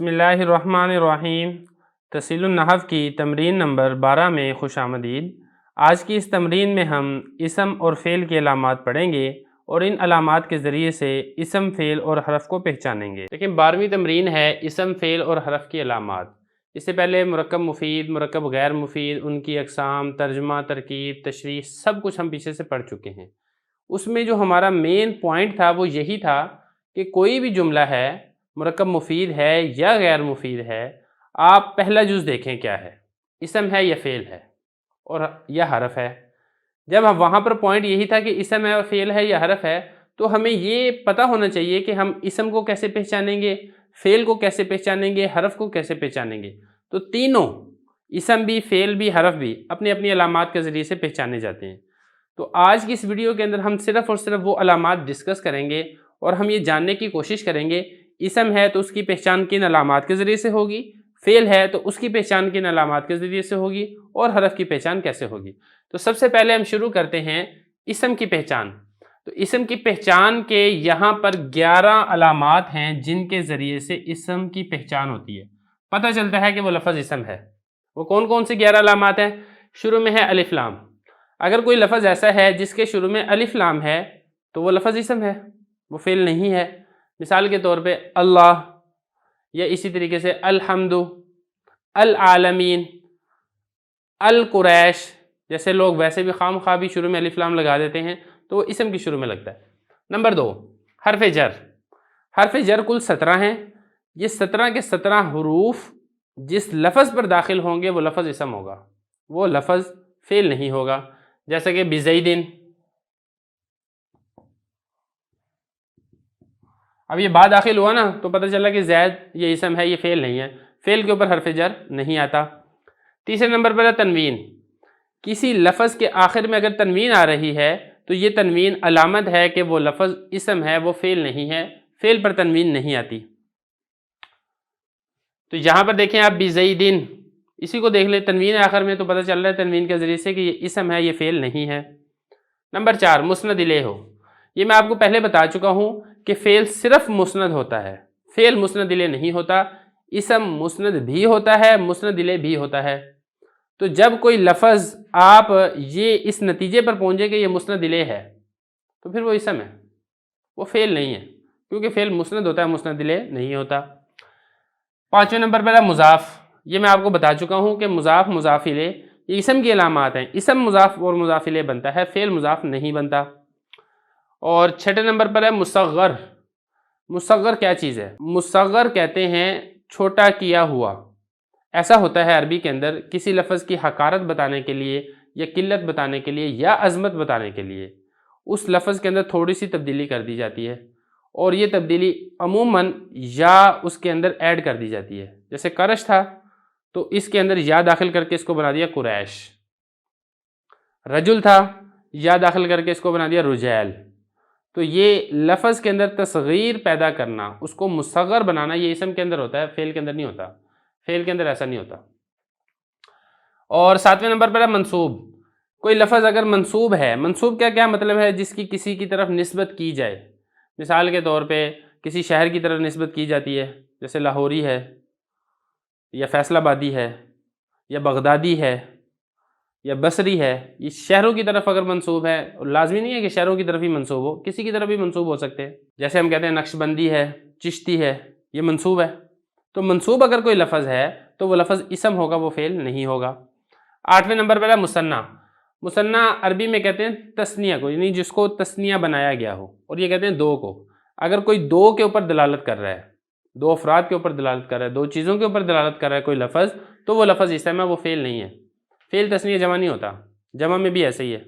بسم اللہ الرحمن الرحیم۔ تحصیل النحو کی تمرین نمبر 12 میں خوش آمدید۔ آج کی اس تمرین میں ہم اسم اور فعل کی علامات پڑھیں گے اور ان علامات کے ذریعے سے اسم، فعل اور حرف کو پہچانیں گے۔ لیکن 12ویں تمرین ہے اسم، فعل اور حرف کی علامات۔ اس سے پہلے مرکب مفید، مرکب غیر مفید، ان کی اقسام، ترجمہ، ترکیب، تشریح سب کچھ ہم پیچھے سے پڑھ چکے ہیں۔ اس میں جو ہمارا مین پوائنٹ تھا وہ یہی تھا کہ کوئی بھی جملہ ہے، مرکب مفید ہے یا غیر مفید ہے، آپ پہلا جز دیکھیں کیا ہے، اسم ہے یا فعل ہے اور یا حرف ہے۔ جب ہم وہاں پر پوائنٹ یہی تھا کہ اسم ہے اور فعل ہے یا حرف ہے، تو ہمیں یہ پتہ ہونا چاہیے کہ ہم اسم کو کیسے پہچانیں گے، فعل کو کیسے پہچانیں گے، حرف کو کیسے پہچانیں گے۔ تو تینوں، اسم بھی، فعل بھی، حرف بھی اپنی اپنی علامات کے ذریعے سے پہچانے جاتے ہیں۔ تو آج کی اس ویڈیو کے اندر ہم صرف اور صرف وہ علامات ڈسکس کریں گے اور ہم یہ جاننے کی کوشش کریں گے اسم ہے تو اس کی پہچان کن علامات کے ذریعے سے ہوگی، فعل ہے تو اس کی پہچان کن علامات کے ذریعے سے ہوگی اور حرف کی پہچان کیسے ہوگی۔ تو سب سے پہلے ہم شروع کرتے ہیں اسم کی پہچان۔ تو اسم کی پہچان کے یہاں پر 11 علامات ہیں جن کے ذریعے سے اسم کی پہچان ہوتی ہے، پتہ چلتا ہے کہ وہ لفظ اسم ہے۔ وہ کون کون سی 11 علامات ہیں؟ شروع میں ہے الف لام۔ اگر کوئی لفظ ایسا ہے جس کے شروع میں الف لام ہے تو وہ لفظ اسم ہے، وہ فعل نہیں ہے۔ مثال کے طور پہ اللہ، یا اسی طریقے سے الحمد، العالمین، القریش، جیسے لوگ ویسے بھی خام خواہ بھی شروع میں الف لام لگا دیتے ہیں تو وہ اسم کی شروع میں لگتا ہے۔ نمبر 2، حرف جر۔ حرف جر کل 17 ہیں۔ یہ 17 کے 17 حروف جس لفظ پر داخل ہوں گے وہ لفظ اسم ہوگا، وہ لفظ فعل نہیں ہوگا۔ جیسا کہ بزیدن، اب یہ با داخل ہوا نا تو پتہ چلا کہ زید یہ اسم ہے، یہ فعل نہیں ہے، فعل کے اوپر حرف جر نہیں آتا۔ تیسرے نمبر پر ہے تنوین۔ کسی لفظ کے آخر میں اگر تنوین آ رہی ہے تو یہ تنوین علامت ہے کہ وہ لفظ اسم ہے، وہ فعل نہیں ہے، فعل پر تنوین نہیں آتی۔ تو یہاں پر دیکھیں آپ بزیدن، اسی کو دیکھ لیں، تنوین آخر میں تو پتہ چل رہا ہے تنوین کے ذریعے سے کہ یہ اسم ہے، یہ فعل نہیں ہے۔ نمبر 4، مسند الیہ ہو۔ یہ میں آپ کو پہلے بتا چکا ہوں کہ فعل صرف مسند ہوتا ہے، فعل مسند الیہ نہیں ہوتا، اسم مسند بھی ہوتا ہے، مسند الیہ بھی ہوتا ہے۔ تو جب کوئی لفظ آپ یہ اس نتیجے پر پہنچے کہ یہ مسند الیہ ہے تو پھر وہ اسم ہے، وہ فعل نہیں ہے، کیونکہ فعل مسند ہوتا ہے، مسند الیہ نہیں ہوتا۔ 5ویں نمبر پر ہے مضاف۔ یہ میں آپ کو بتا چکا ہوں کہ مضاف، مضاف الیہ یہ اسم کی علامات ہیں، اسم مضاف اور مضاف الیہ بنتا ہے، فعل مضاف نہیں بنتا۔ اور 6 نمبر پر ہے مصغر۔ مصغر کیا چیز ہے؟ مصغر کہتے ہیں چھوٹا کیا ہوا۔ ایسا ہوتا ہے عربی کے اندر کسی لفظ کی حقارت بتانے کے لیے یا قلت بتانے کے لیے یا عظمت بتانے کے لیے اس لفظ کے اندر تھوڑی سی تبدیلی کر دی جاتی ہے، اور یہ تبدیلی عموماً یا اس کے اندر ایڈ کر دی جاتی ہے۔ جیسے کرش تھا تو اس کے اندر یا داخل کر کے اس کو بنا دیا قریش۔ رجل تھا، یا داخل کر کے اس کو بنا دیا رجیل۔ تو یہ لفظ کے اندر تصغیر پیدا کرنا، اس کو مصغر بنانا، یہ اسم کے اندر ہوتا ہے، فعل کے اندر نہیں ہوتا، فعل کے اندر ایسا نہیں ہوتا۔ اور 7ویں نمبر پر ہے منصوب۔ کوئی لفظ اگر منصوب ہے، منصوب کا کیا مطلب ہے؟ جس کی کسی کی طرف نسبت کی جائے۔ مثال کے طور پہ کسی شہر کی طرف نسبت کی جاتی ہے، جیسے لاہوری ہے یا فیصل آبادی ہے یا بغدادی ہے یا بصری ہے، یہ شہروں کی طرف اگر منسوب ہے، اور لازمی نہیں ہے کہ شہروں کی طرف ہی منسوب ہو، کسی کی طرف بھی منسوب ہو سکتے ہیں۔ جیسے ہم کہتے ہیں نقشبندی ہے، چشتی ہے، یہ منسوب ہے۔ تو منسوب اگر کوئی لفظ ہے تو وہ لفظ اسم ہوگا، وہ فعل نہیں ہوگا۔ 8ویں نمبر پر ہے مثنیٰ۔ مثنیٰ عربی میں کہتے ہیں تثنیہ کو، یعنی جس کو تثنیہ بنایا گیا ہو، اور یہ کہتے ہیں دو کو۔ اگر کوئی دو کے اوپر دلالت کر رہا ہے، دو افراد کے اوپر دلالت کر رہا ہے، دو چیزوں کے اوپر دلالت کر رہا ہے کوئی لفظ، تو وہ لفظ اسم ہے، وہ فعل نہیں ہے۔ فعل تثنیہ جمع نہیں ہوتا، جمع میں بھی ایسے ہی ہے۔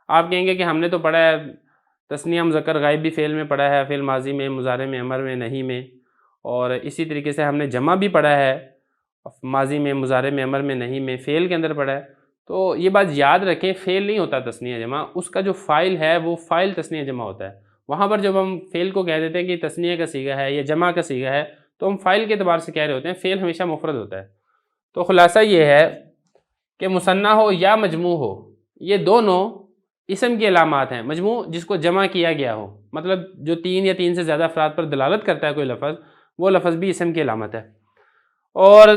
آپ کہیں گے کہ ہم نے تو پڑھا ہے تثنیہ مذکر غائب بھی فعل میں پڑھا ہے، فعل ماضی میں، مضارع میں، امر میں، نہیں میں، اور اسی طریقے سے ہم نے جمع بھی پڑھا ہے ماضی میں، مضارع میں، امر میں، نہیں میں، فعل کے اندر پڑھا ہے۔ تو یہ بات یاد رکھیں، فعل نہیں ہوتا تثنیہ جمع، اس کا جو فاعل ہے وہ فاعل تثنیہ جمع ہوتا ہے۔ وہاں پر جب ہم فعل کو کہہ دیتے ہیں کہ تثنیہ کا صیغہ ہے یا جمع کا صیغہ ہے تو ہم فاعل کے اعتبار سے کہہ رہے ہوتے ہیں، فعل ہمیشہ مفرد ہوتا ہے۔ تو خلاصہ یہ ہے کہ مثنیٰ ہو یا مجموع ہو، یہ دونوں اسم کی علامات ہیں۔ مجموع جس کو جمع کیا گیا ہو، مطلب جو 3 یا 3 سے زیادہ افراد پر دلالت کرتا ہے کوئی لفظ، وہ لفظ بھی اسم کی علامت ہے۔ اور